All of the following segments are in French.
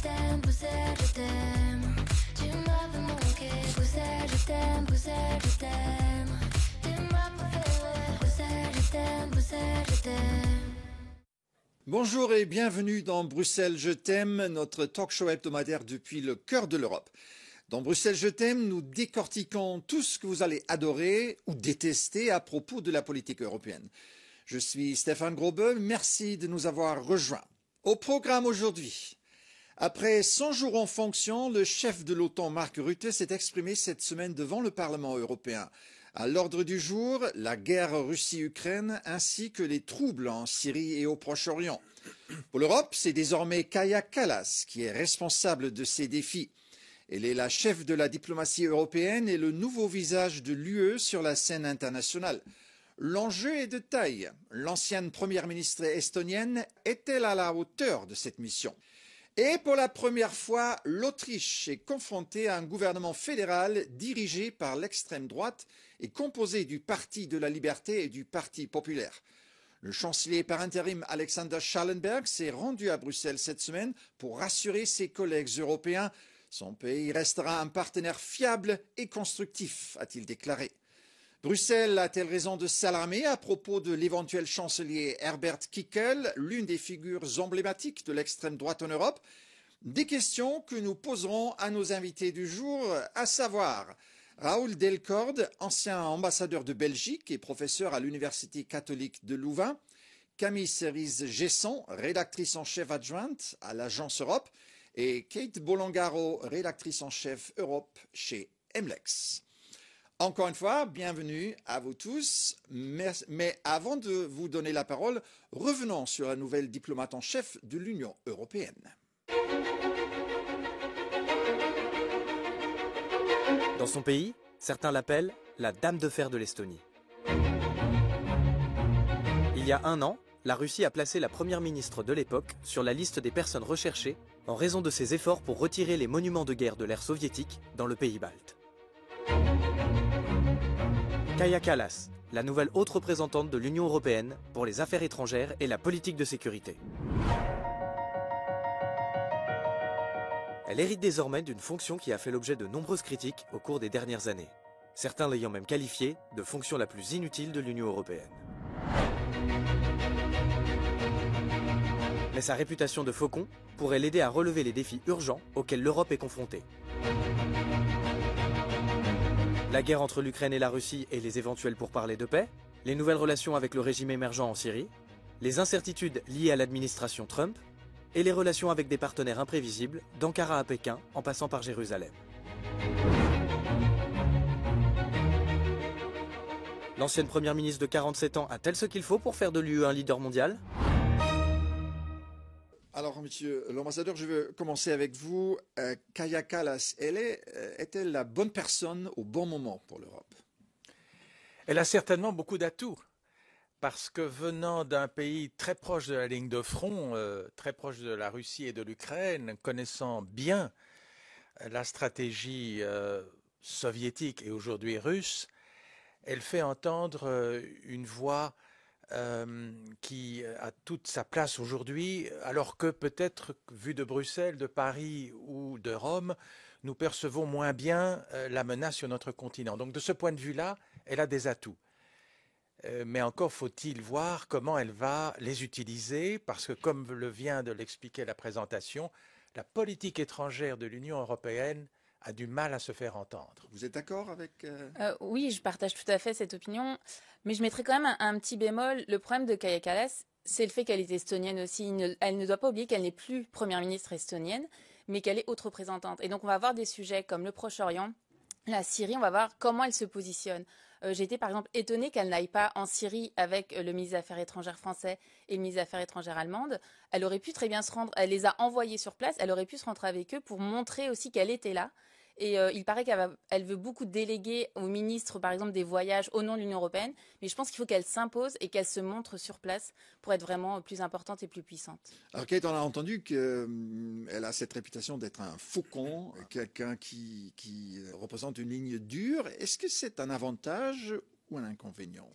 t'aime, Bruxelles, je t'aime. Tu m'as fait manquer, Bruxelles, je t'aime, Bruxelles, je t'aime. T'es ma préférée, Bruxelles, je t'aime, Bruxelles, je t'aime. Bonjour et bienvenue dans Bruxelles Je t'aime, notre talk-show hebdomadaire depuis le cœur de l'Europe. Dans Bruxelles Je t'aime, nous décortiquons tout ce que vous allez adorer ou détester à propos de la politique européenne. Je suis Stéphane Grobel, merci de nous avoir rejoints. Au programme aujourd'hui, après 100 jours en fonction, le chef de l'OTAN, Mark Rutte, s'est exprimé cette semaine devant le Parlement européen. À l'ordre du jour, la guerre Russie-Ukraine ainsi que les troubles en Syrie et au Proche-Orient. Pour l'Europe, c'est désormais Kaja Kallas qui est responsable de ces défis. Elle est la chef de la diplomatie européenne et le nouveau visage de l'UE sur la scène internationale. L'enjeu est de taille. L'ancienne première ministre estonienne est-elle à la hauteur de cette mission ? Et pour la première fois, l'Autriche est confrontée à un gouvernement fédéral dirigé par l'extrême droite et composé du Parti de la Liberté et du Parti populaire. Le chancelier par intérim Alexander Schallenberg s'est rendu à Bruxelles cette semaine pour rassurer ses collègues européens. Son pays restera un partenaire fiable et constructif, a-t-il déclaré. Bruxelles a-t-elle raison de s'alarmer à propos de l'éventuel chancelier Herbert Kickl, l'une des figures emblématiques de l'extrême droite en Europe? Des questions que nous poserons à nos invités du jour, à savoir Raoul Delcorde, ancien ambassadeur de Belgique et professeur à l'Université catholique de Louvain, Camille Cerise-Gesson, rédactrice en chef adjointe à l'Agence Europe, et Kate Bolongaro, rédactrice en chef Europe chez Emlex. Encore une fois, bienvenue à vous tous. Mais avant de vous donner la parole, revenons sur la nouvelle diplomate en chef de l'Union européenne. Dans son pays, certains l'appellent la Dame de fer de l'Estonie. Il y a un an, la Russie a placé la première ministre de l'époque sur la liste des personnes recherchées en raison de ses efforts pour retirer les monuments de guerre de l'ère soviétique dans le pays balte. Kaja Kallas, la nouvelle haute représentante de l'Union européenne pour les affaires étrangères et la politique de sécurité. Elle hérite désormais d'une fonction qui a fait l'objet de nombreuses critiques au cours des dernières années, certains l'ayant même qualifiée de fonction la plus inutile de l'Union européenne. Mais sa réputation de faucon pourrait l'aider à relever les défis urgents auxquels l'Europe est confrontée. La guerre entre l'Ukraine et la Russie et les éventuels pourparlers de paix, les nouvelles relations avec le régime émergent en Syrie, les incertitudes liées à l'administration Trump et les relations avec des partenaires imprévisibles, d'Ankara à Pékin en passant par Jérusalem. L'ancienne première ministre de 47 ans a-t-elle ce qu'il faut pour faire de l'UE un leader mondial ? Alors, monsieur l'ambassadeur, je veux commencer avec vous. Kaja Kallas, est-elle la bonne personne au bon moment pour l'Europe? Elle a certainement beaucoup d'atouts, parce que venant d'un pays très proche de la ligne de front, très proche de la Russie et de l'Ukraine, connaissant bien la stratégie soviétique et aujourd'hui russe, elle fait entendre une voix qui a toute sa place aujourd'hui, alors que peut-être, vu de Bruxelles, de Paris ou de Rome, nous percevons moins bien la menace sur notre continent. Donc de ce point de vue-là, elle a des atouts. Mais encore faut-il voir comment elle va les utiliser, parce que comme le vient de l'expliquer la présentation, la politique étrangère de l'Union européenne a du mal à se faire entendre. Vous êtes d'accord avec... Oui, je partage tout à fait cette opinion, mais je mettrais quand même un petit bémol. Le problème de Kaja Kallas, c'est le fait qu'elle est estonienne aussi. Elle ne doit pas oublier qu'elle n'est plus première ministre estonienne, mais qu'elle est haute représentante. Et donc on va avoir des sujets comme le Proche-Orient, la Syrie, on va voir comment elle se positionne. J'ai été par exemple étonnée qu'elle n'aille pas en Syrie avec le ministre des Affaires étrangères français et le ministre des Affaires étrangères allemande. Elle aurait pu très bien se rendre, elle les a envoyés sur place, elle aurait pu se rendre avec eux pour montrer aussi qu'elle était là. Et il paraît qu'elle veut beaucoup déléguer au ministre, par exemple, des voyages au nom de l'Union européenne. Mais je pense qu'il faut qu'elle s'impose et qu'elle se montre sur place pour être vraiment plus importante et plus puissante. Alors Kate, on a entendu qu'elle a cette réputation d'être un faucon, quelqu'un qui représente une ligne dure. Est-ce que c'est un avantage ou un inconvénient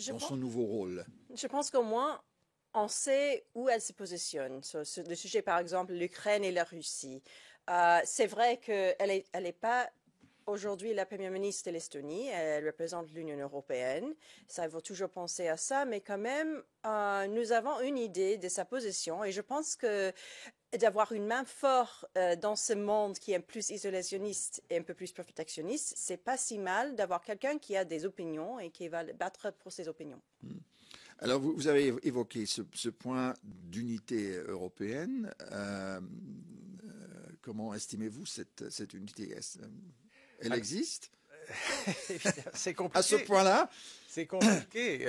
dans son nouveau rôle? Je pense qu'au moins, on sait où elle se positionne sur le sujet, par exemple, l'Ukraine et la Russie. C'est vrai qu'elle est pas aujourd'hui la première ministre de l'Estonie. Elle représente l'Union européenne. Ça, il faut toujours penser à ça, mais quand même, nous avons une idée de sa position, et je pense que d'avoir une main forte dans ce monde qui est plus isolationniste et un peu plus protectionniste, c'est pas si mal d'avoir quelqu'un qui a des opinions et qui va battre pour ses opinions. Alors, vous avez évoqué ce point d'unité européenne. Comment estimez-vous cette unité? Elle existe? C'est compliqué. À ce point-là? C'est compliqué.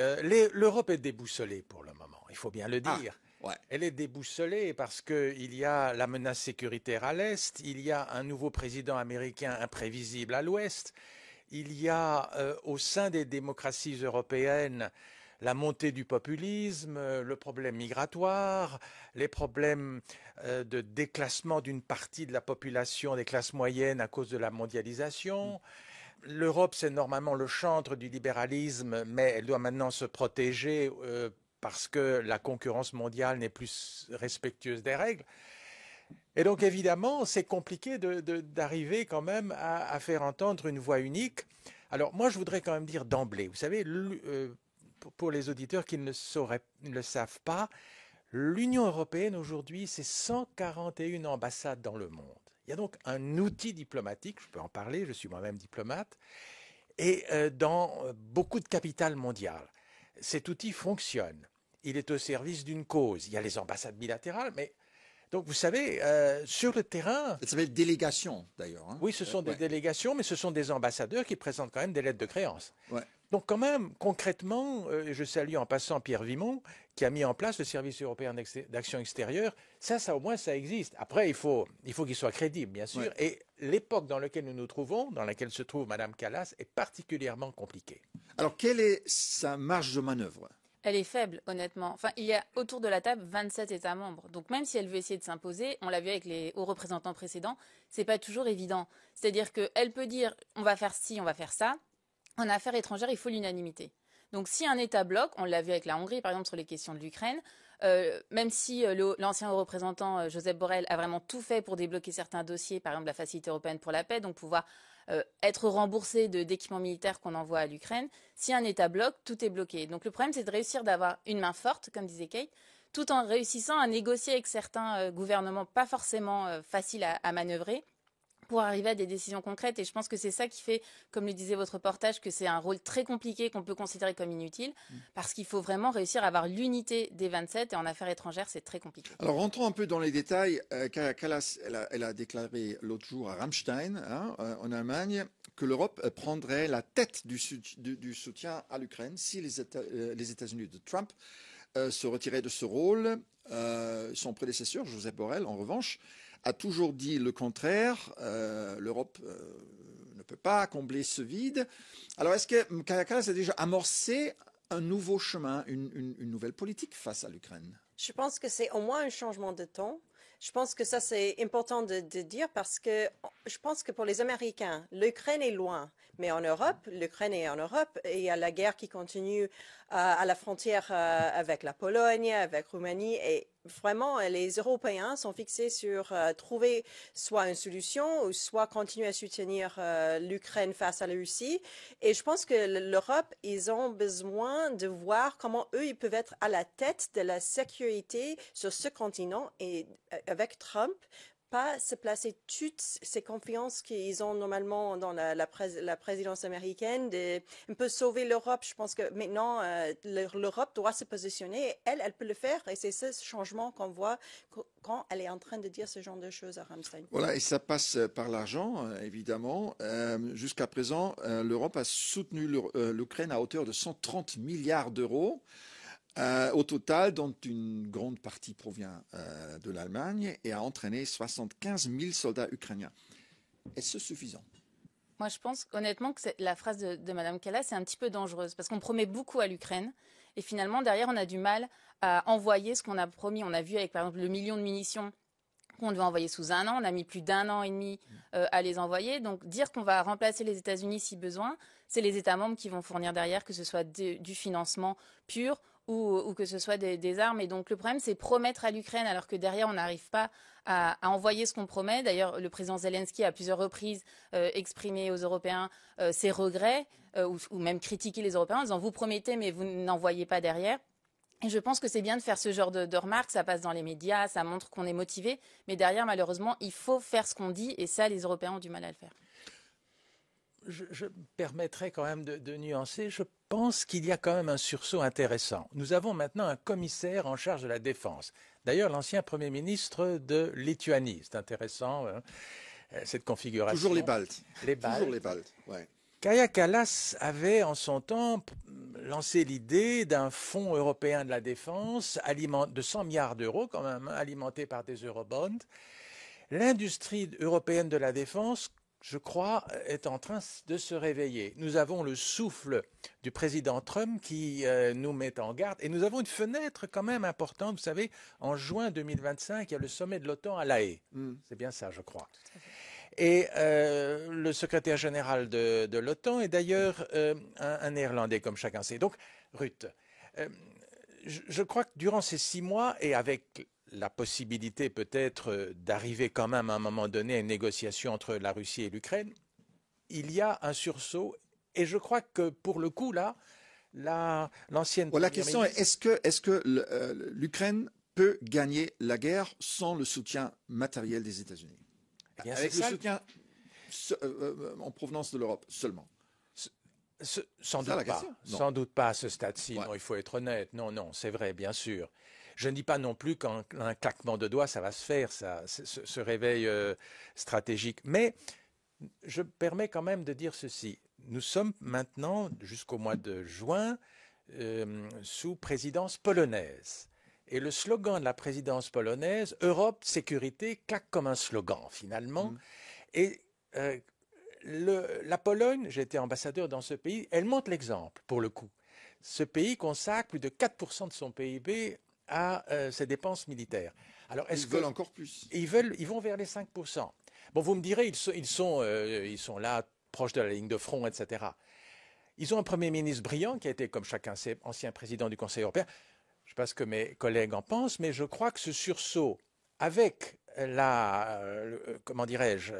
L'Europe est déboussolée pour le moment, il faut bien le dire. Ouais. Elle est déboussolée parce qu'il y a la menace sécuritaire à l'Est, il y a un nouveau président américain imprévisible à l'Ouest, il y a au sein des démocraties européennes la montée du populisme, le problème migratoire, les problèmes de déclassement d'une partie de la population des classes moyennes à cause de la mondialisation. L'Europe, c'est normalement le chantre du libéralisme, mais elle doit maintenant se protéger parce que la concurrence mondiale n'est plus respectueuse des règles. Et donc, évidemment, c'est compliqué d'arriver quand même à faire entendre une voix unique. Alors, moi, je voudrais quand même dire d'emblée, vous savez, pour les auditeurs qui ne le savent pas, l'Union européenne aujourd'hui, c'est 141 ambassades dans le monde. Il y a donc un outil diplomatique, je peux en parler, je suis moi-même diplomate, et dans beaucoup de capitales mondiales. Cet outil fonctionne. Il est au service d'une cause. Il y a les ambassades bilatérales, mais donc vous savez, sur le terrain... Ça s'appelle délégation, d'ailleurs. Hein. Oui, ce sont des délégations, mais ce sont des ambassadeurs qui présentent quand même des lettres de créance. Ouais. Donc quand même, concrètement, je salue en passant Pierre Vimont, qui a mis en place le service européen d'action extérieure. Ça au moins, ça existe. Après, il faut qu'il soit crédible, bien sûr. Ouais. Et l'époque dans laquelle nous nous trouvons, dans laquelle se trouve Mme Kallas, est particulièrement compliquée. Alors, quelle est sa marge de manœuvre? Elle est faible, honnêtement. Enfin, il y a autour de la table 27 États membres. Donc même si elle veut essayer de s'imposer, on l'a vu avec les hauts représentants précédents, c'est pas toujours évident. C'est-à-dire qu'elle peut dire on va faire ci, on va faire ça. En affaires étrangères, il faut l'unanimité. Donc si un État bloque, on l'a vu avec la Hongrie par exemple sur les questions de l'Ukraine, même si l'ancien haut représentant Josep Borrell a vraiment tout fait pour débloquer certains dossiers, par exemple la Facilité européenne pour la paix, donc pouvoir être remboursé d'équipements militaires qu'on envoie à l'Ukraine, si un État bloque, tout est bloqué. Donc le problème c'est de réussir d'avoir une main forte, comme disait Kate, tout en réussissant à négocier avec certains gouvernements pas forcément faciles à manœuvrer, pour arriver à des décisions concrètes. Et je pense que c'est ça qui fait, comme le disait votre reportage, que c'est un rôle très compliqué qu'on peut considérer comme inutile, parce qu'il faut vraiment réussir à avoir l'unité des 27, et en affaires étrangères, c'est très compliqué. Alors, rentrons un peu dans les détails. Kaja Kallas, elle a déclaré l'autre jour à Ramstein, en Allemagne, que l'Europe prendrait la tête du soutien à l'Ukraine si les États-Unis de Trump se retiraient de ce rôle. Son prédécesseur, Josep Borrell, en revanche, a toujours dit le contraire. L'Europe ne peut pas combler ce vide. Alors, est-ce que Kaja Kallas a déjà amorcé un nouveau chemin, une nouvelle politique face à l'Ukraine? Je pense que c'est au moins un changement de ton. Je pense que ça, c'est important de dire parce que je pense que pour les Américains, l'Ukraine est loin. Mais en Europe, l'Ukraine est en Europe et il y a la guerre qui continue à la frontière avec la Pologne, avec Roumanie. Et vraiment, les Européens sont fixés sur trouver soit une solution ou soit continuer à soutenir l'Ukraine face à la Russie. Et je pense que l'Europe, ils ont besoin de voir comment eux, ils peuvent être à la tête de la sécurité sur ce continent. Et avec Trump, pas se placer toutes ces confiances qu'ils ont normalement dans la présidence américaine, de un peu sauver l'Europe. Je pense que maintenant, l'Europe doit se positionner. Elle peut le faire. Et c'est ce changement qu'on voit quand elle est en train de dire ce genre de choses à Ramstein. Voilà, et ça passe par l'argent, évidemment. Jusqu'à présent, l'Europe a soutenu l'Ukraine à hauteur de 130 milliards d'euros. Au total, dont une grande partie provient de l'Allemagne et a entraîné 75 000 soldats ukrainiens. Est-ce suffisant? Moi, je pense honnêtement que la phrase de Mme Kallas est un petit peu dangereuse parce qu'on promet beaucoup à l'Ukraine et finalement, derrière, on a du mal à envoyer ce qu'on a promis. On a vu avec, par exemple, le million de munitions qu'on devait envoyer sous un an. On a mis plus d'1 an et demi à les envoyer. Donc, dire qu'on va remplacer les États-Unis si besoin, c'est les États membres qui vont fournir derrière, que ce soit du financement pur ou que ce soit des armes. Et donc le problème, c'est promettre à l'Ukraine alors que derrière, on n'arrive pas à envoyer ce qu'on promet. D'ailleurs, le président Zelensky a à plusieurs reprises exprimé aux Européens ses regrets ou même critiqué les Européens en disant « vous promettez, mais vous n'envoyez pas derrière ». Et je pense que c'est bien de faire ce genre de remarques, ça passe dans les médias, ça montre qu'on est motivé, mais derrière, malheureusement, il faut faire ce qu'on dit, et ça, les Européens ont du mal à le faire. Je me permettrai quand même de nuancer. Je pense qu'il y a quand même un sursaut intéressant. Nous avons maintenant un commissaire en charge de la défense. D'ailleurs, l'ancien Premier ministre de Lituanie. C'est intéressant, cette configuration. Toujours les Baltes. Les Baltes. Toujours les Baltes, ouais. Kaja Kallas avait en son temps lancé l'idée d'un fonds européen de la défense de 100 milliards d'euros, quand même, alimenté par des eurobonds. L'industrie européenne de la défense, je crois, est en train de se réveiller. Nous avons le souffle du président Trump qui nous met en garde et nous avons une fenêtre quand même importante. Vous savez, en juin 2025, il y a le sommet de l'OTAN à La Haye. C'est bien ça, je crois. Et le secrétaire général de l'OTAN est d'ailleurs un Néerlandais, comme chacun sait. Donc, Ruth, je crois que durant ces 6 mois, et avec la possibilité peut-être d'arriver quand même à un moment donné à une négociation entre la Russie et l'Ukraine, il y a un sursaut. Et je crois que pour le coup, là, l'ancienne... La question est, est-ce que l'Ukraine peut gagner la guerre sans le soutien matériel des États-Unis? Avec le soutien en provenance de l'Europe seulement. Sans doute pas. Sans doute pas à ce stade-ci. Ouais. Non, il faut être honnête. Non, non, c'est vrai, bien sûr. Je ne dis pas non plus qu'en un claquement de doigts, ça va se faire, ce réveil stratégique. Mais je me permets quand même de dire ceci. Nous sommes maintenant, jusqu'au mois de juin, sous présidence polonaise. Et le slogan de la présidence polonaise, Europe, sécurité, claque comme un slogan finalement. Et la Pologne, j'ai été ambassadeur dans ce pays, elle montre l'exemple pour le coup. Ce pays consacre plus de 4% de son PIB à ses dépenses militaires. Alors, ils veulent encore plus. Ils vont vers les 5%. Bon, vous me direz, ils sont là, proches de la ligne de front, etc. Ils ont un Premier ministre brillant qui a été, comme chacun sait, ancien président du Conseil européen. Je ne sais pas ce que mes collègues en pensent, mais je crois que ce sursaut, avec comment dirais-je,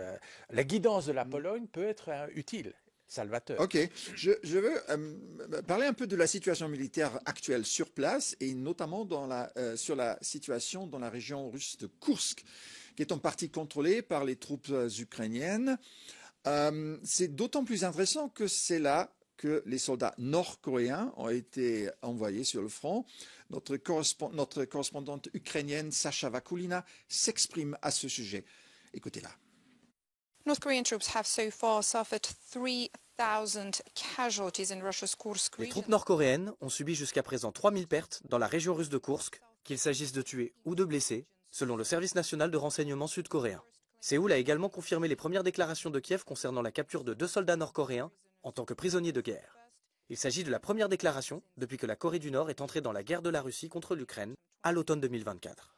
la guidance de la Pologne peut être utile, salvateur. Ok, je veux parler un peu de la situation militaire actuelle sur place et notamment sur la situation dans la région russe de Koursk, qui est en partie contrôlée par les troupes ukrainiennes. C'est d'autant plus intéressant que c'est là que les soldats nord-coréens ont été envoyés sur le front. Notre correspondante ukrainienne, Sacha Vakulina, s'exprime à ce sujet. Écoutez-la. North Korean troops have so far suffered 3,000 casualties in Russia's Kursk region. Les troupes nord-coréennes ont subi jusqu'à présent 3000 pertes dans la région russe de Koursk, qu'il s'agisse de tués ou de blessés, selon le service national de renseignement sud-coréen. Séoul a également confirmé les premières déclarations de Kiev concernant la capture de 2 soldats nord-coréens en tant que prisonniers de guerre. Il s'agit de la première déclaration depuis que la Corée du Nord est entrée dans la guerre de la Russie contre l'Ukraine à l'automne 2024.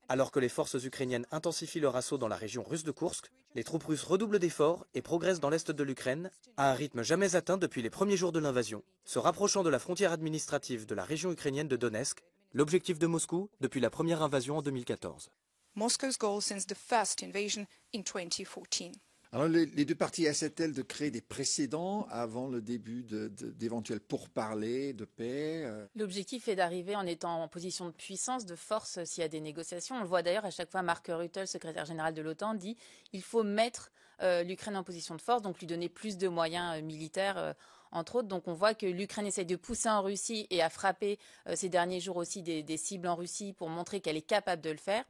Alors que les forces ukrainiennes intensifient leur assaut dans la région russe de Koursk, les troupes russes redoublent d'efforts et progressent dans l'est de l'Ukraine à un rythme jamais atteint depuis les premiers jours de l'invasion, se rapprochant de la frontière administrative de la région ukrainienne de Donetsk, l'objectif de Moscou depuis la première invasion en 2014. Moscow's goal since the first invasion in 2014. Alors, les deux parties essaient-elles de créer des précédents avant le début d'éventuels pourparlers de paix? L'objectif est d'arriver en étant en position de puissance, de force, s'il y a des négociations. On le voit d'ailleurs à chaque fois, Mark Rutte, le secrétaire général de l'OTAN, dit il faut mettre l'Ukraine en position de force, donc lui donner plus de moyens militaires, entre autres. Donc on voit que l'Ukraine essaie de pousser en Russie et a frappé ces derniers jours aussi des cibles en Russie pour montrer qu'elle est capable de le faire.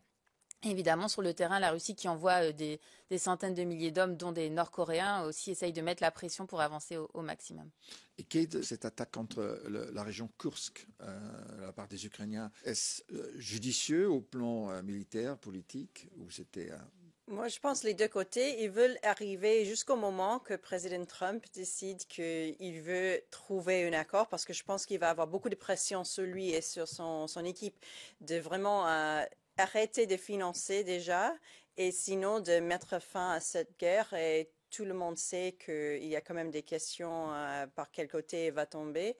Évidemment, sur le terrain, la Russie qui envoie des centaines de milliers d'hommes, dont des Nord-Coréens, aussi essaye de mettre la pression pour avancer au maximum. Et qu'est cette attaque contre la région Koursk de la part des Ukrainiens? Est-ce judicieux au plan militaire, politique, ou c'était... Moi, je pense les deux côtés, ils veulent arriver jusqu'au moment que le président Trump décide qu'il veut trouver un accord, parce que je pense qu'il va avoir beaucoup de pression sur lui et sur son équipe de vraiment... arrêter de financer déjà et sinon de mettre fin à cette guerre. Et tout le monde sait qu'il y a quand même des questions par quel côté elle va tomber.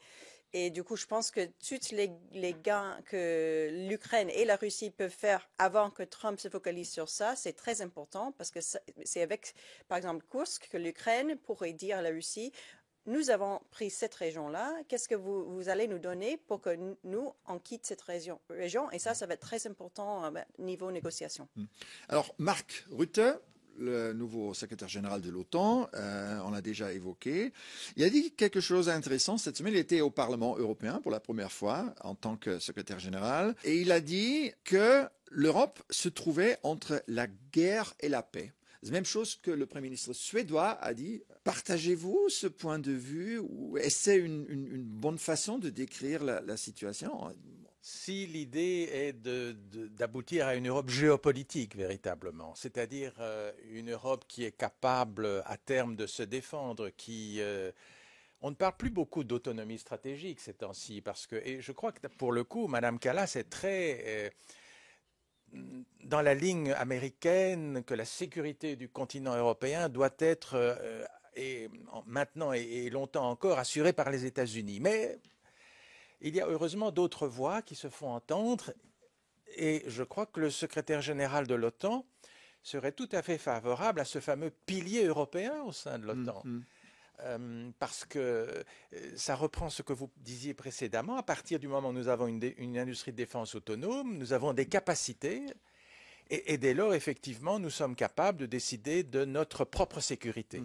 Et du coup, je pense que tous les gains que l'Ukraine et la Russie peuvent faire avant que Trump se focalise sur ça, c'est très important parce que c'est avec, par exemple, Kursk que l'Ukraine pourrait dire à la Russie, nous avons pris cette région-là, qu'est-ce que vous allez nous donner pour que nous, on quitte cette région? Et ça va être très important niveau négociation. Alors, Mark Rutte, le nouveau secrétaire général de l'OTAN, on l'a déjà évoqué. Il a dit quelque chose d'intéressant cette semaine. Il était au Parlement européen pour la première fois en tant que secrétaire général. Et il a dit que l'Europe se trouvait entre la guerre et la paix. C'est la même chose que le Premier ministre suédois a dit. Partagez-vous ce point de vue ou est-ce une bonne façon de décrire la situation? Si l'idée est d'aboutir à une Europe géopolitique véritablement, c'est-à-dire une Europe qui est capable à terme de se défendre, on ne parle plus beaucoup d'autonomie stratégique ces temps-ci, et je crois que pour le coup, Madame Kallas est très dans la ligne américaine que la sécurité du continent européen doit être maintenant et longtemps encore assurée par les États-Unis. Mais il y a heureusement d'autres voix qui se font entendre et je crois que le secrétaire général de l'OTAN serait tout à fait favorable à ce fameux pilier européen au sein de l'OTAN. Parce que ça reprend ce que vous disiez précédemment. À partir du moment où nous avons une industrie de défense autonome, nous avons des capacités et dès lors, effectivement, nous sommes capables de décider de notre propre sécurité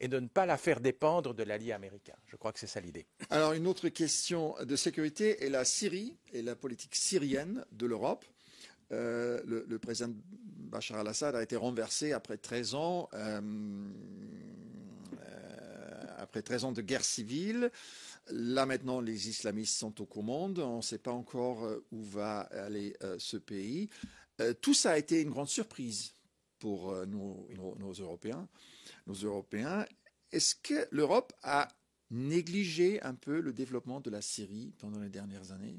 et de ne pas la faire dépendre de l'allié américain. Je crois que c'est ça l'idée. Alors, une autre question de sécurité est la Syrie et la politique syrienne de l'Europe. Le président Bachar al-Assad a été renversé après 13 ans. Après 13 ans de guerre civile, là maintenant les islamistes sont aux commandes, on ne sait pas encore où va aller ce pays. Tout ça a été une grande surprise pour nos Européens. Est-ce que l'Europe a négligé un peu le développement de la Syrie pendant les dernières années?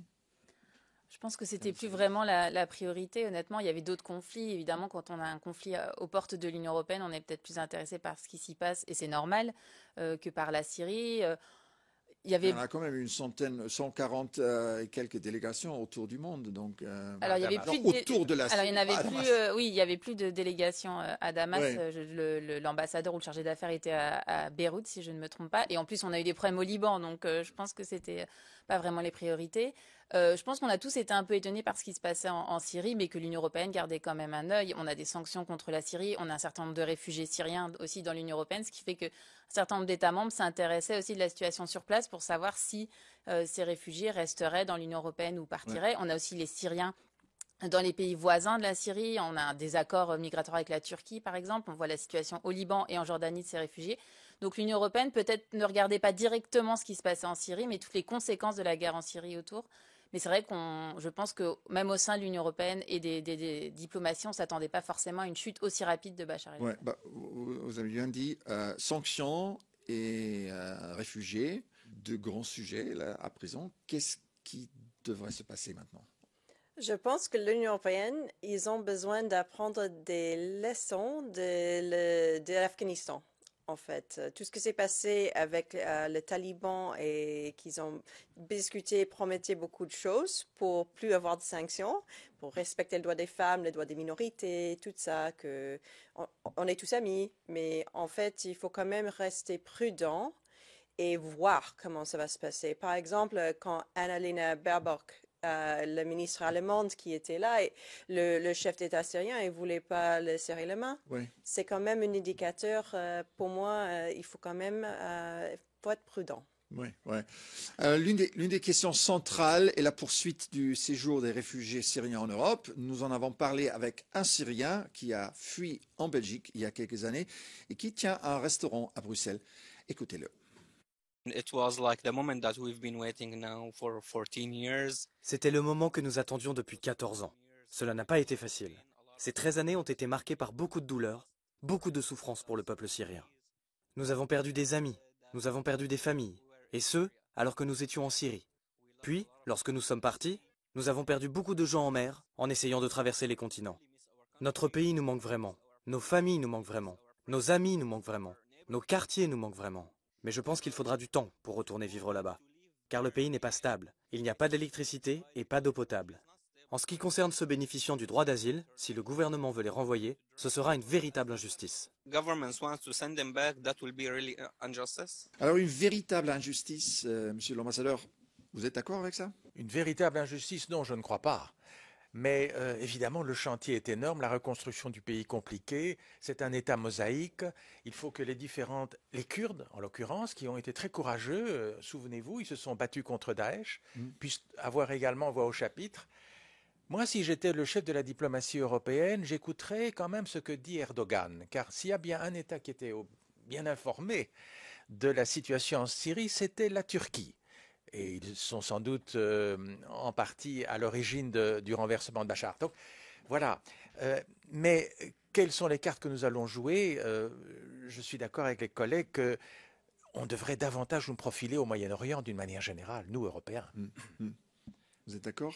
Je pense que c'était plus vraiment la priorité. Honnêtement, il y avait d'autres conflits. Évidemment, quand on a un conflit aux portes de l'Union européenne, on est peut-être plus intéressé par ce qui s'y passe, et c'est normal, que par la Syrie. Il y a quand même 140 et quelques délégations autour du monde. Donc, alors, il y avait plus autour de la Syrie. Alors, il y en avait plus. Oui, il y avait plus de délégations à Damas. Ouais. L'ambassadeur ou le chargé d'affaires était à Beyrouth, si je ne me trompe pas. Et en plus, on a eu des problèmes au Liban. Donc, je pense que c'était pas vraiment les priorités. Je pense qu'on a tous été un peu étonnés par ce qui se passait en Syrie, mais que l'Union européenne gardait quand même un œil. On a des sanctions contre la Syrie, on a un certain nombre de réfugiés syriens aussi dans l'Union européenne, ce qui fait qu'un certain nombre d'États membres s'intéressaient aussi de la situation sur place pour savoir si ces réfugiés resteraient dans l'Union européenne ou partiraient. Ouais. On a aussi les Syriens dans les pays voisins de la Syrie. On a des accords migratoires avec la Turquie, par exemple. On voit la situation au Liban et en Jordanie de ces réfugiés. Donc l'Union européenne peut-être ne regardait pas directement ce qui se passait en Syrie, mais toutes les conséquences de la guerre en Syrie autour. Mais c'est vrai je pense que même au sein de l'Union européenne et des diplomaties, on ne s'attendait pas forcément à une chute aussi rapide de Bachar el-Assad. Ouais, vous avez bien dit, sanctions et réfugiés, deux grands sujets là, à présent. Qu'est-ce qui devrait se passer maintenant? Je pense que l'Union européenne, ils ont besoin d'apprendre des leçons de l'Afghanistan. En fait, tout ce qui s'est passé avec le Taliban et qu'ils ont discuté, promettait beaucoup de choses pour plus avoir de sanctions, pour respecter le droit des femmes, le droit des minorités, tout ça, on est tous amis, mais en fait, il faut quand même rester prudent et voir comment ça va se passer. Par exemple, quand Annalena Baerbock, la ministre allemande qui était là, et le chef d'État syrien, il ne voulait pas le serrer la main. Oui. C'est quand même un indicateur, pour moi, il faut quand même faut être prudent. Oui, oui. L'une des questions centrales est la poursuite du séjour des réfugiés syriens en Europe. Nous en avons parlé avec un Syrien qui a fui en Belgique il y a quelques années et qui tient un restaurant à Bruxelles. Écoutez-le. C'était le moment que nous attendions depuis 14 ans. Cela n'a pas été facile. Ces 13 années ont été marquées par beaucoup de douleurs, beaucoup de souffrances pour le peuple syrien. Nous avons perdu des amis, nous avons perdu des familles, et ce, alors que nous étions en Syrie. Puis, lorsque nous sommes partis, nous avons perdu beaucoup de gens en mer en essayant de traverser les continents. Notre pays nous manque vraiment, nos familles nous manquent vraiment, nos amis nous manquent vraiment, nos quartiers nous manquent vraiment. Mais je pense qu'il faudra du temps pour retourner vivre là-bas. car le pays n'est pas stable. Il n'y a pas d'électricité et pas d'eau potable. En ce qui concerne ceux bénéficiant du droit d'asile, si le gouvernement veut les renvoyer, ce sera une véritable injustice. Alors une véritable injustice, monsieur l'ambassadeur, vous êtes d'accord avec ça? Une véritable injustice, non, je ne crois pas. Mais évidemment, le chantier est énorme, la reconstruction du pays compliquée, c'est un État mosaïque. Il faut que les Kurdes, en l'occurrence, qui ont été très courageux, souvenez-vous, ils se sont battus contre Daesh, puissent avoir également voix au chapitre. Moi, si j'étais le chef de la diplomatie européenne, j'écouterais quand même ce que dit Erdogan, car s'il y a bien un État qui était bien informé de la situation en Syrie, c'était la Turquie. Et ils sont sans doute en partie à l'origine du renversement de Bachar. Donc voilà. Mais quelles sont les cartes que nous allons jouer? Je suis d'accord avec les collègues qu'on devrait davantage nous profiler au Moyen-Orient d'une manière générale, nous, Européens. Vous êtes d'accord?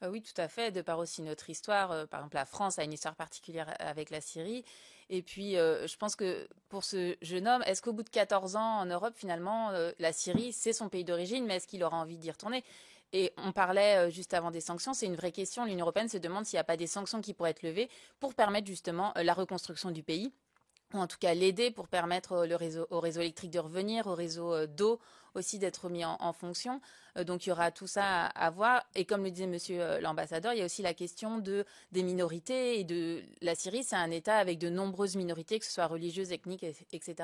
Oui, tout à fait, de par aussi notre histoire. Par exemple, la France a une histoire particulière avec la Syrie. Et puis, je pense que pour ce jeune homme, est-ce qu'au bout de 14 ans en Europe, finalement, la Syrie, c'est son pays d'origine, mais est-ce qu'il aura envie d'y retourner? Et on parlait juste avant des sanctions, c'est une vraie question. L'Union européenne se demande s'il n'y a pas des sanctions qui pourraient être levées pour permettre justement la reconstruction du pays, ou en tout cas l'aider pour permettre au réseau électrique de revenir, au réseau d'eau aussi d'être mis en fonction. Donc il y aura tout ça à voir. Et comme le disait monsieur l'ambassadeur, il y a aussi la question des minorités. Et de la Syrie, c'est un État avec de nombreuses minorités, que ce soit religieuses, ethniques, etc.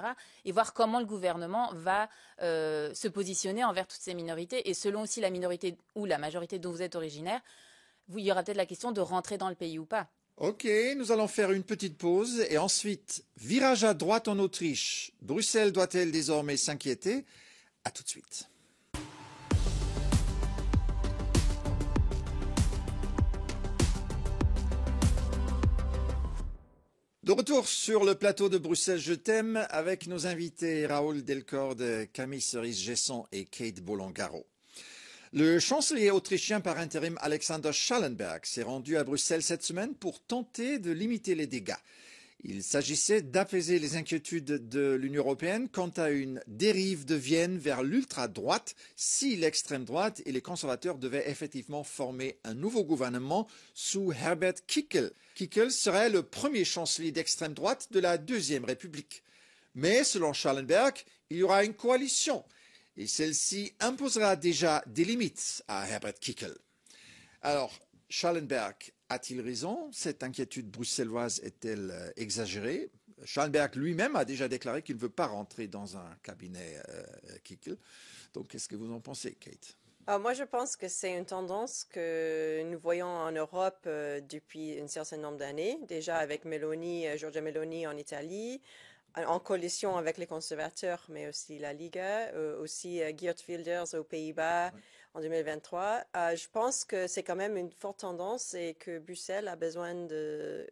Et voir comment le gouvernement va se positionner envers toutes ces minorités. Et selon aussi la minorité ou la majorité dont vous êtes originaire, il y aura peut-être la question de rentrer dans le pays ou pas. Ok, nous allons faire une petite pause et ensuite, virage à droite en Autriche. Bruxelles doit-elle désormais s'inquiéter? À tout de suite. De retour sur le plateau de Bruxelles, je t'aime, avec nos invités Raoul Delcorde, Camille Cerise-Gesson et Kate Bolongaro. Le chancelier autrichien par intérim Alexander Schallenberg s'est rendu à Bruxelles cette semaine pour tenter de limiter les dégâts. Il s'agissait d'apaiser les inquiétudes de l'Union européenne quant à une dérive de Vienne vers l'ultra-droite si l'extrême droite et les conservateurs devaient effectivement former un nouveau gouvernement sous Herbert Kickl. Kickl serait le premier chancelier d'extrême droite de la Deuxième République. Mais selon Schallenberg, il y aura une coalition et celle-ci imposera déjà des limites à Herbert Kickl. Alors, Schallenberg a-t-il raison? Cette inquiétude bruxelloise est-elle exagérée? Schallenberg lui-même a déjà déclaré qu'il ne veut pas rentrer dans un cabinet Kickl. Donc, qu'est-ce que vous en pensez, Kate? Moi, je pense que c'est une tendance que nous voyons en Europe depuis un certain nombre d'années, déjà avec Giorgia Meloni en Italie, en coalition avec les conservateurs, mais aussi la Liga, aussi Geert Wilders aux Pays-Bas en 2023. Je pense que c'est quand même une forte tendance et que Bruxelles a besoin de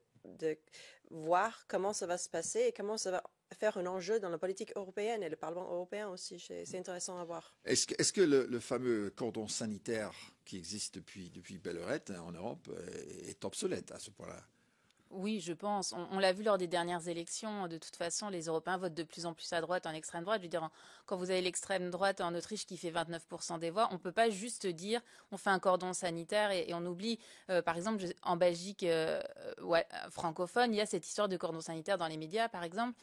voir comment ça va se passer et comment ça va faire un enjeu dans la politique européenne et le Parlement européen aussi. C'est intéressant à voir. Est-ce que le fameux cordon sanitaire qui existe depuis belle lurette en Europe est obsolète à ce point-là? Oui, je pense. On l'a vu lors des dernières élections. De toute façon, les Européens votent de plus en plus à droite, en extrême droite. Je veux dire, quand vous avez l'extrême droite en Autriche qui fait 29% des voix, on ne peut pas juste dire on fait un cordon sanitaire et on oublie. Par exemple, en Belgique francophone, il y a cette histoire de cordon sanitaire dans les médias, par exemple.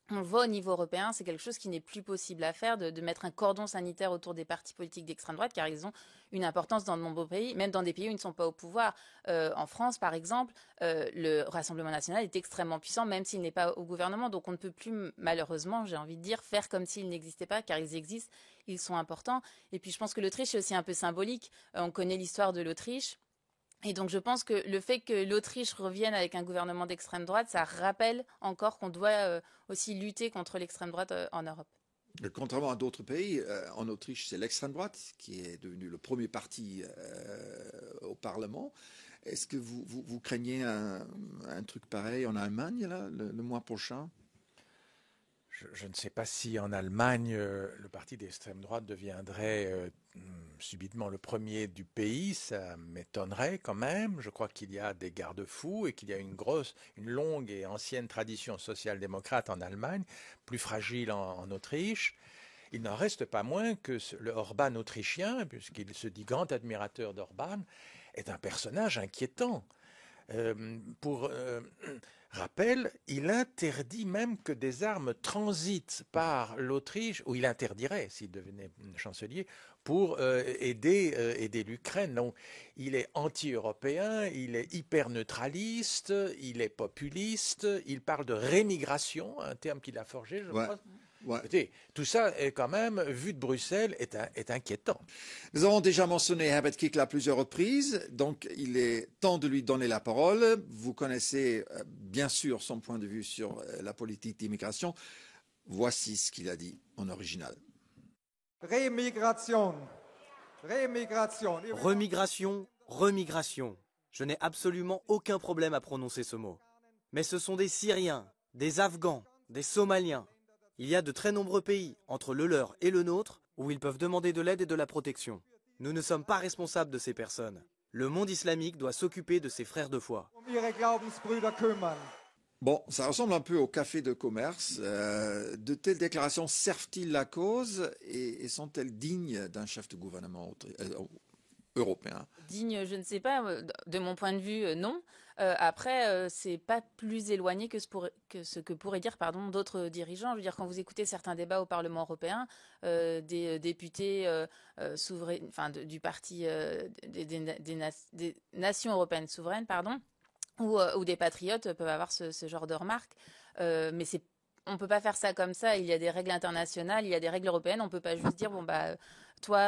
On le voit au niveau européen, c'est quelque chose qui n'est plus possible à faire, de mettre un cordon sanitaire autour des partis politiques d'extrême droite, car ils ont une importance dans de nombreux pays, même dans des pays où ils ne sont pas au pouvoir. En France, par exemple, le Rassemblement national est extrêmement puissant, même s'il n'est pas au gouvernement. Donc on ne peut plus, malheureusement, j'ai envie de dire, faire comme s'ils n'existaient pas, car ils existent, ils sont importants. Et puis je pense que l'Autriche est aussi un peu symbolique. On connaît l'histoire de l'Autriche. Et donc je pense que le fait que l'Autriche revienne avec un gouvernement d'extrême droite, ça rappelle encore qu'on doit aussi lutter contre l'extrême droite en Europe. Contrairement à d'autres pays, en Autriche, c'est l'extrême droite qui est devenu le premier parti au Parlement. Est-ce que vous craignez un truc pareil en Allemagne là, le mois prochain? Je ne sais pas si en Allemagne, le parti d'extrême droite deviendrait subitement le premier du pays. Ça m'étonnerait quand même. Je crois qu'il y a des garde-fous et qu'il y a une longue et ancienne tradition social-démocrate en Allemagne, plus fragile en Autriche. il n'en reste pas moins que le Orban autrichien, puisqu'il se dit grand admirateur d'Orban, est un personnage inquiétant. Pour rappel, il interdit même que des armes transitent par l'Autriche, ou il interdirait, s'il devenait chancelier, pour aider l'Ukraine. Donc, il est anti-européen, il est hyper neutraliste, il est populiste, il parle de rémigration, un terme qu'il a forgé, je crois. Ouais. Écoutez, tout ça est quand même, vu de Bruxelles, est inquiétant. Nous avons déjà mentionné Herbert Kickl à plusieurs reprises, donc il est temps de lui donner la parole. Vous connaissez bien sûr son point de vue sur la politique d'immigration. Voici ce qu'il a dit en original. Remigration. Remigration. Je n'ai absolument aucun problème à prononcer ce mot. Mais ce sont des Syriens, des Afghans, des Somaliens. Il y a de très nombreux pays, entre le leur et le nôtre, où ils peuvent demander de l'aide et de la protection. Nous ne sommes pas responsables de ces personnes. Le monde islamique doit s'occuper de ses frères de foi. Bon, ça ressemble un peu au café de commerce. De telles déclarations servent-ils la cause et sont-elles dignes d'un chef de gouvernement européen? Digne, je ne sais pas. De mon point de vue, non. Après, c'est pas plus éloigné que ce que pourraient dire d'autres dirigeants. Je veux dire, quand vous écoutez certains débats au Parlement européen, des députés du parti des nations européennes souveraines, ou des patriotes peuvent avoir ce genre de remarques. Mais on ne peut pas faire ça comme ça. Il y a des règles internationales, il y a des règles européennes. On ne peut pas juste dire, toi,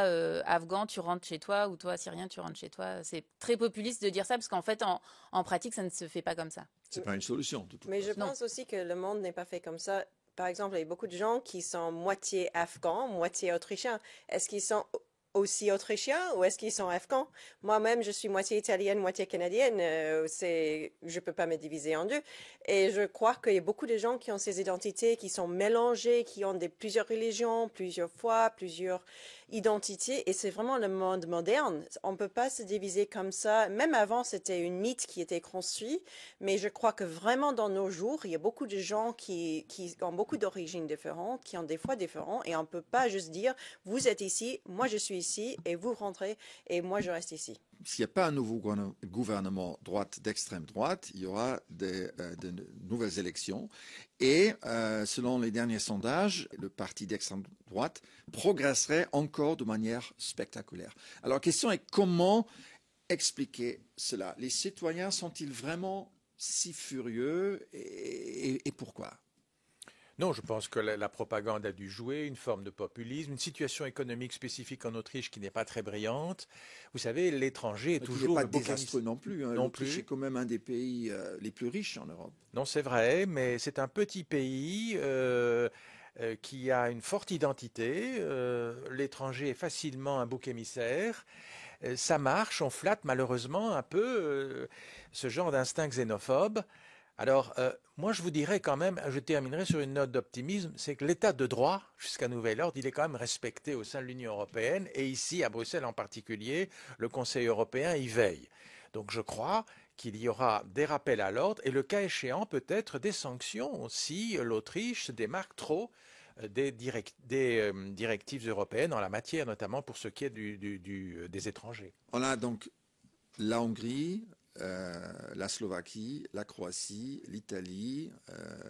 Afghan, tu rentres chez toi, ou toi, Syrien, tu rentres chez toi. C'est très populiste de dire ça, parce qu'en fait, en pratique, ça ne se fait pas comme ça. C'est pas une solution. Mais je pense aussi que le monde n'est pas fait comme ça. Par exemple, il y a beaucoup de gens qui sont moitié afghans, moitié autrichiens. Est-ce qu'ils sont aussi autrichiens ou est-ce qu'ils sont afghans? Moi-même, je suis moitié italienne, moitié canadienne. Je peux pas me diviser en deux. Et je crois qu'il y a beaucoup de gens qui ont ces identités, qui sont mélangées, qui ont plusieurs religions, plusieurs foi, plusieurs identités. Et c'est vraiment le monde moderne. On peut pas se diviser comme ça. Même avant, c'était une mythe qui était construite. Mais je crois que vraiment dans nos jours, il y a beaucoup de gens qui ont beaucoup d'origines différentes, qui ont des foi différentes. Et on peut pas juste dire, vous êtes ici, moi je suis ici, et vous rentrez, et moi je reste ici. S'il n'y a pas un nouveau gouvernement d'extrême droite, il y aura de nouvelles élections. Et selon les derniers sondages, le parti d'extrême droite progresserait encore de manière spectaculaire. Alors la question est comment expliquer cela? Les citoyens sont-ils vraiment si furieux et pourquoi? Non, je pense que la propagande a dû jouer, une forme de populisme, une situation économique spécifique en Autriche qui n'est pas très brillante. Vous savez, l'étranger est toujours... Il n'est pas désastreux non plus. L'Autriche est quand même un des pays les plus riches en Europe. Non, c'est vrai, mais c'est un petit pays qui a une forte identité. L'étranger est facilement un bouc émissaire. Ça marche, on flatte malheureusement un peu ce genre d'instinct xénophobe. Alors, moi, je vous dirais quand même, je terminerai sur une note d'optimisme, c'est que l'état de droit, jusqu'à nouvel ordre, il est quand même respecté au sein de l'Union européenne, et ici, à Bruxelles en particulier, le Conseil européen y veille. Donc, je crois qu'il y aura des rappels à l'ordre, et le cas échéant, peut-être des sanctions si l'Autriche se démarque trop des directives européennes en la matière, notamment pour ce qui est des étrangers. On a donc la Hongrie, la Slovaquie, la Croatie, l'Italie,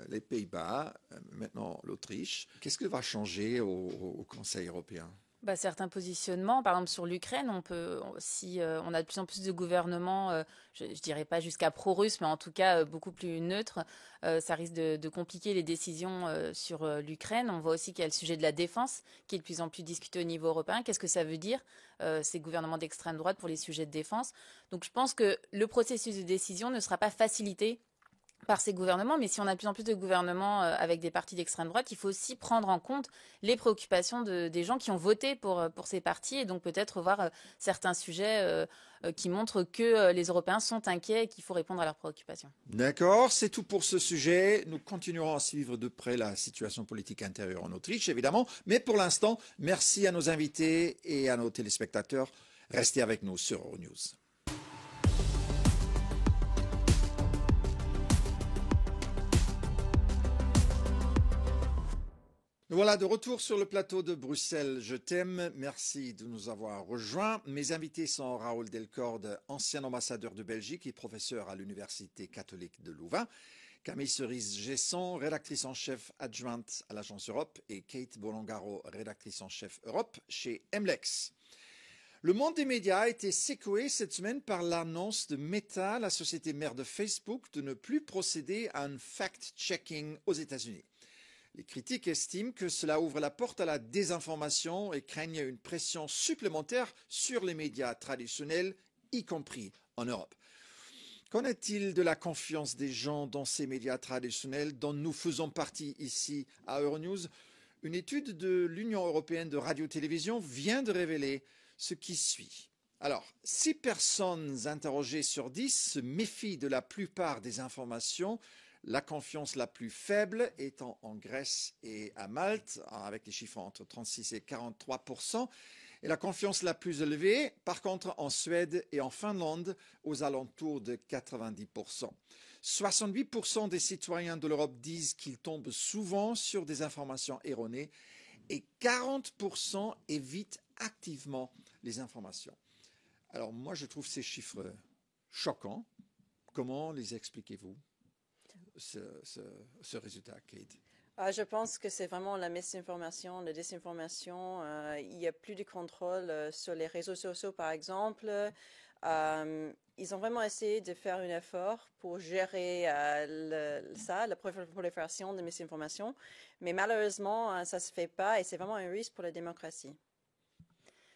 les Pays-Bas, maintenant l'Autriche. Qu'est-ce qui va changer au Conseil européen? Certains positionnements, par exemple sur l'Ukraine, si on a de plus en plus de gouvernements, je dirais pas jusqu'à pro-russe, mais en tout cas beaucoup plus neutres, ça risque de compliquer les décisions sur l'Ukraine. On voit aussi qu'il y a le sujet de la défense qui est de plus en plus discuté au niveau européen. Qu'est-ce que ça veut dire, ces gouvernements d'extrême droite pour les sujets de défense? Donc je pense que le processus de décision ne sera pas facilité par ces gouvernements, mais si on a de plus en plus de gouvernements avec des partis d'extrême droite, il faut aussi prendre en compte les préoccupations des gens qui ont voté pour ces partis, et donc peut-être voir certains sujets qui montrent que les Européens sont inquiets et qu'il faut répondre à leurs préoccupations. D'accord, c'est tout pour ce sujet. Nous continuerons à suivre de près la situation politique intérieure en Autriche, évidemment, mais pour l'instant, merci à nos invités et à nos téléspectateurs. Restez avec nous sur Euronews. Nous Voilà, de retour sur le plateau de Bruxelles, je t'aime. Merci de nous avoir rejoints. Mes invités sont Raoul Delcorde, ancien ambassadeur de Belgique et professeur à l'Université catholique de Louvain, Camille Cerise-Gesson, rédactrice en chef adjointe à l'Agence Europe, et Kate Bolongaro, rédactrice en chef Europe chez MLEX. Le monde des médias a été secoué cette semaine par l'annonce de Meta, la société mère de Facebook, de ne plus procéder à un fact-checking aux États-Unis. Les critiques estiment que cela ouvre la porte à la désinformation et craignent une pression supplémentaire sur les médias traditionnels, y compris en Europe. Qu'en est-il de la confiance des gens dans ces médias traditionnels dont nous faisons partie ici à Euronews? Une étude de l'Union européenne de radio-télévision vient de révéler ce qui suit. Alors, 6 personnes interrogées sur 10 se méfient de la plupart des informations, la confiance la plus faible étant en Grèce et à Malte, avec des chiffres entre 36 et 43%, et la confiance la plus élevée, par contre, en Suède et en Finlande, aux alentours de 90%. 68% des citoyens de l'Europe disent qu'ils tombent souvent sur des informations erronées et 40% évitent activement les informations. Alors moi, je trouve ces chiffres choquants. Comment les expliquez-vous, ce résultat, Kate? Je pense que c'est vraiment la misinformation, la désinformation. Il y a plus de contrôle sur les réseaux sociaux, par exemple. Ils ont vraiment essayé de faire un effort pour gérer la prolifération de misinformation. Mais malheureusement, ça ne se fait pas et c'est vraiment un risque pour la démocratie.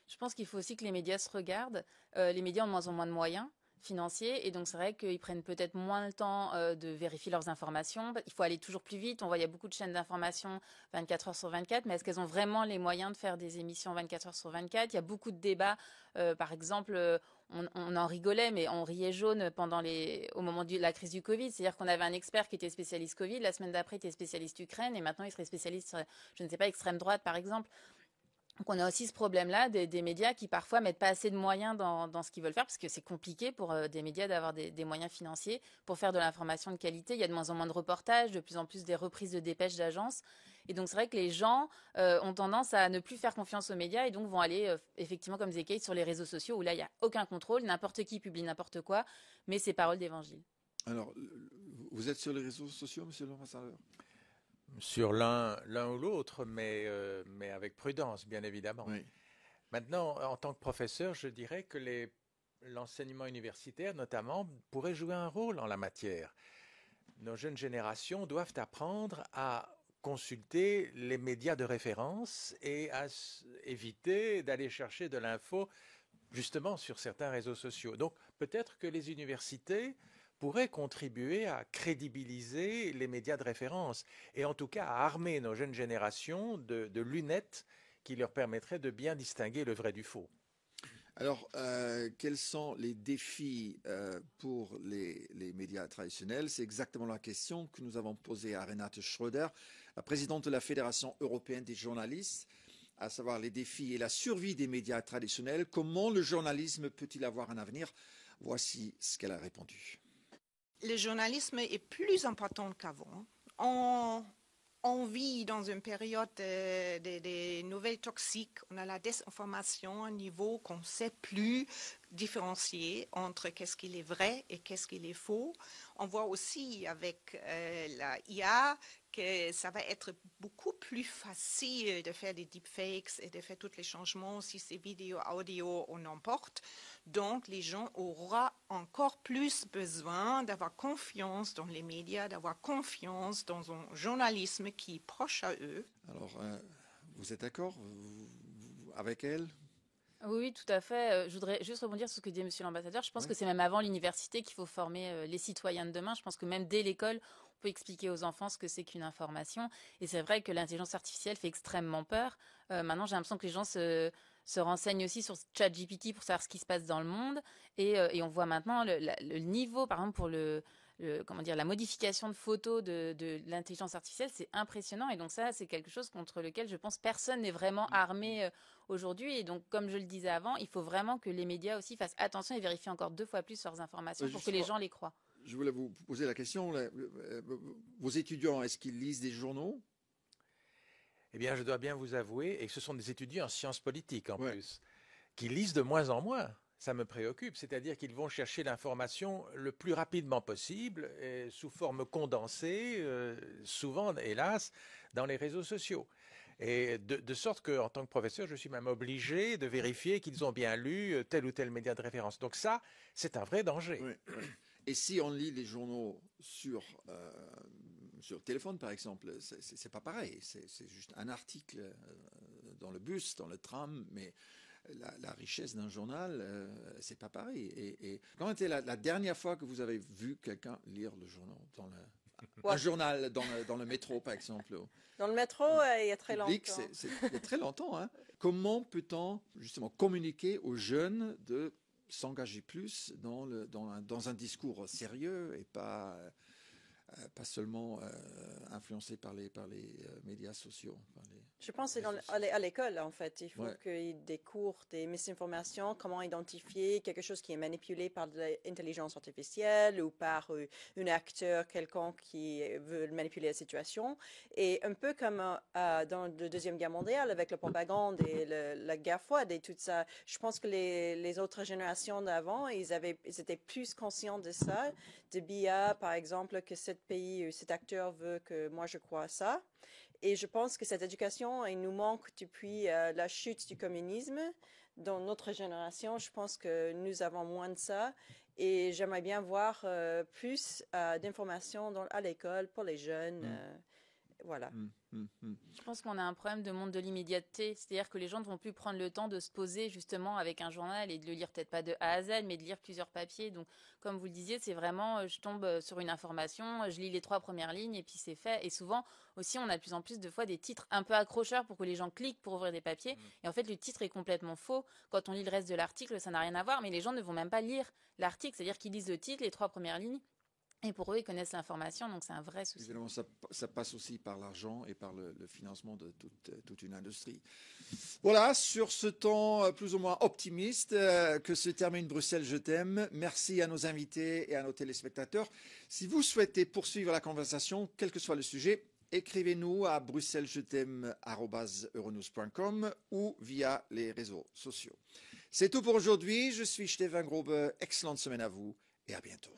Je pense qu'il faut aussi que les médias se regardent. Les médias ont de moins en moins de moyens financiers et donc c'est vrai qu'ils prennent peut-être moins le temps de vérifier leurs informations. Il faut aller toujours plus vite. On voit il y a beaucoup de chaînes d'information 24 heures sur 24, mais est-ce qu'elles ont vraiment les moyens de faire des émissions 24 heures sur 24? Il y a beaucoup de débats. Par exemple, on en rigolait, mais on riait jaune au moment de la crise du Covid. C'est-à-dire qu'on avait un expert qui était spécialiste Covid, la semaine d'après il était spécialiste Ukraine et maintenant il serait spécialiste, je ne sais pas, extrême droite par exemple. Donc on a aussi ce problème-là des médias qui parfois mettent pas assez de moyens dans ce qu'ils veulent faire parce que c'est compliqué pour des médias d'avoir des moyens financiers pour faire de l'information de qualité. Il y a de moins en moins de reportages, de plus en plus des reprises de dépêches d'agences. Et donc c'est vrai que les gens ont tendance à ne plus faire confiance aux médias et donc vont aller effectivement, comme disait Kate, sur les réseaux sociaux où là il n'y a aucun contrôle, n'importe qui publie n'importe quoi, mais c'est parole d'évangile. Alors, vous êtes sur les réseaux sociaux, monsieur l'ambassadeur? Sur l'un ou l'autre, mais avec prudence, bien évidemment. Oui. Maintenant, en tant que professeur, je dirais que l'enseignement universitaire, notamment, pourrait jouer un rôle en la matière. Nos jeunes générations doivent apprendre à consulter les médias de référence et à éviter d'aller chercher de l'info, justement, sur certains réseaux sociaux. Donc, peut-être que les universités pourrait contribuer à crédibiliser les médias de référence et en tout cas à armer nos jeunes générations de lunettes qui leur permettraient de bien distinguer le vrai du faux. Alors, quels sont les défis pour les médias traditionnels? C'est exactement la question que nous avons posée à Renate Schröder, la présidente de la Fédération européenne des journalistes, à savoir les défis et la survie des médias traditionnels. Comment le journalisme peut-il avoir un avenir? Voici ce qu'elle a répondu. Le journalisme est plus important qu'avant. On vit dans une période de nouvelles toxiques. On a la désinformation à un niveau qu'on ne sait plus différencier entre qu'est-ce qui est vrai et qu'est-ce qui est faux. On voit aussi avec la IA que ça va être beaucoup plus facile de faire des deepfakes et de faire tous les changements si c'est vidéo, audio, on emporte. Donc, les gens auront encore plus besoin d'avoir confiance dans les médias, d'avoir confiance dans un journalisme qui est proche à eux. Alors, vous êtes d'accord avec elle? Oui, tout à fait. Je voudrais juste rebondir sur ce que dit Monsieur l'ambassadeur. Je pense que c'est même avant l'université qu'il faut former les citoyens de demain. Je pense que même dès l'école, on peut expliquer aux enfants ce que c'est qu'une information. Et c'est vrai que l'intelligence artificielle fait extrêmement peur. Maintenant, j'ai l'impression que les gens se renseignent aussi sur ChatGPT pour savoir ce qui se passe dans le monde. Et on voit maintenant le niveau, par exemple, pour la modification de photos de l'intelligence artificielle, c'est impressionnant. Et donc ça, c'est quelque chose contre lequel je pense personne n'est vraiment armé aujourd'hui. Et donc, comme je le disais avant, il faut vraiment que les médias aussi fassent attention et vérifient encore 2 fois plus leurs informations pour que les gens les croient. Je voulais vous poser la question. Vos étudiants, est-ce qu'ils lisent des journaux? Eh bien, je dois bien vous avouer, et ce sont des étudiants en sciences politiques en Ouais. plus, qui lisent de moins en moins. Ça me préoccupe, c'est-à-dire qu'ils vont chercher l'information le plus rapidement possible, et sous forme condensée, souvent, hélas, dans les réseaux sociaux. Et de sorte qu'en tant que professeur, je suis même obligé de vérifier qu'ils ont bien lu tel ou tel média de référence. Donc ça, c'est un vrai danger. Oui, oui. Et si on lit les journaux sur téléphone, par exemple, c'est pas pareil. C'est juste un article dans le bus, dans le tram, mais la richesse d'un journal, c'est pas pareil. Et quand était la dernière fois que vous avez vu quelqu'un lire le journal un journal dans le métro, par exemple? Dans le métro, il y a très Public, longtemps. il y a très longtemps. Hein. Comment peut-on justement communiquer aux jeunes de s'engager plus dans un discours sérieux et pas seulement influencé par les médias sociaux. Je pense que c'est à l'école, en fait. Il faut Ouais. qu'il y ait des cours, des misinformations, comment identifier quelque chose qui est manipulé par de l'intelligence artificielle ou par un acteur quelconque qui veut manipuler la situation. Et un peu comme dans la Deuxième Guerre mondiale, avec la propagande et la guerre froide et tout ça, je pense que les autres générations d'avant, ils étaient plus conscients de ça, de BIA, par exemple, que cet acteur veut que moi je crois ça. Et je pense que cette éducation, il nous manque depuis la chute du communisme. Dans notre génération, je pense que nous avons moins de ça. Et j'aimerais bien voir plus d'informations à l'école pour les jeunes. Voilà. Je pense qu'on a un problème de monde de l'immédiateté, c'est-à-dire que les gens ne vont plus prendre le temps de se poser justement avec un journal et de le lire peut-être pas de A à Z, mais de lire plusieurs papiers. Donc, comme vous le disiez, c'est vraiment, je tombe sur une information, je lis les 3 premières lignes et puis c'est fait. Et souvent aussi, on a de plus en plus de fois des titres un peu accrocheurs pour que les gens cliquent pour ouvrir des papiers. Et en fait, le titre est complètement faux. Quand on lit le reste de l'article, ça n'a rien à voir, mais les gens ne vont même pas lire l'article, c'est-à-dire qu'ils lisent le titre, les 3 premières lignes. Et pour eux, ils connaissent l'information, donc c'est un vrai souci. Évidemment, ça passe aussi par l'argent et par le financement de toute une industrie. Voilà, sur ce ton plus ou moins optimiste que se termine Bruxelles Je t'aime. Merci à nos invités et à nos téléspectateurs. Si vous souhaitez poursuivre la conversation, quel que soit le sujet, écrivez-nous à bruxellesjetem@euronews.com ou via les réseaux sociaux. C'est tout pour aujourd'hui. Je suis Stéphane Grobe. Excellente semaine à vous et à bientôt.